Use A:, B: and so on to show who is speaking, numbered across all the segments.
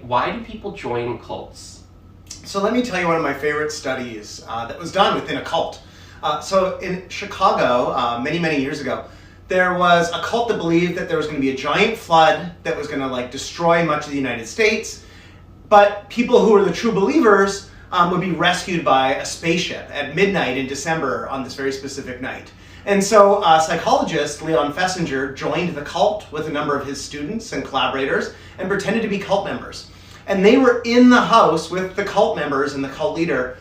A: Why do people join cults?
B: So let me tell you one of my favorite studies that was done within a cult. So in Chicago, many years ago, there was a cult that believed that there was going to be a giant flood that was going to destroy much of the United States, but people who were the true believers would be rescued by a spaceship at midnight in December on this very specific night. And so psychologist Leon Fessinger joined the cult with a number of his students and collaborators and pretended to be cult members. And they were in the house with the cult members and the cult leader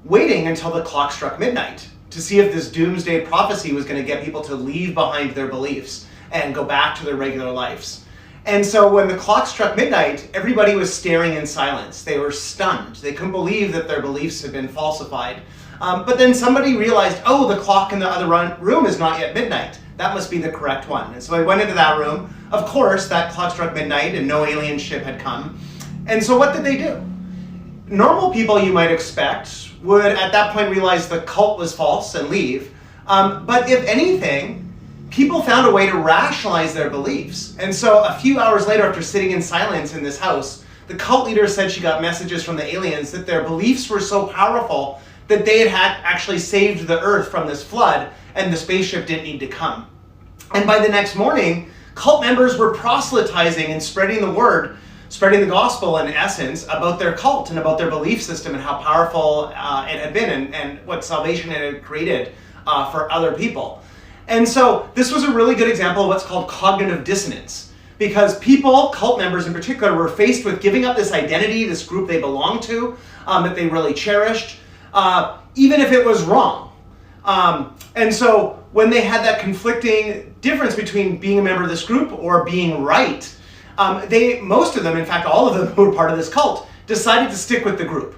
B: waiting until the clock struck midnight to see if this doomsday prophecy was going to get people to leave behind their beliefs and go back to their regular lives. And so when the clock struck midnight, everybody was staring in silence. They were stunned. They couldn't believe that their beliefs had been falsified. But then somebody realized, oh, the clock in the other room is not yet midnight. That must be the correct one. And so I went into that room. Of course, that clock struck midnight and no alien ship had come. And so what did they do? Normal people, you might expect, would at that point realize the cult was false and leave. But if anything, people found a way to rationalize their beliefs. And so a few hours later, after sitting in silence in this house, the cult leader said she got messages from the aliens that their beliefs were so powerful that they had actually saved the Earth from this flood and the spaceship didn't need to come. And by the next morning, cult members were proselytizing and spreading the word, spreading the gospel in essence about their cult and about their belief system and how powerful it had been and what salvation it had created for other people. And so this was a really good example of what's called cognitive dissonance, because people, cult members in particular, were faced with giving up this identity, this group they belonged to, that they really cherished, even if it was wrong. And so when they had that conflicting difference between being a member of this group or being right, most of them, in fact all of them who were part of this cult, decided to stick with the group.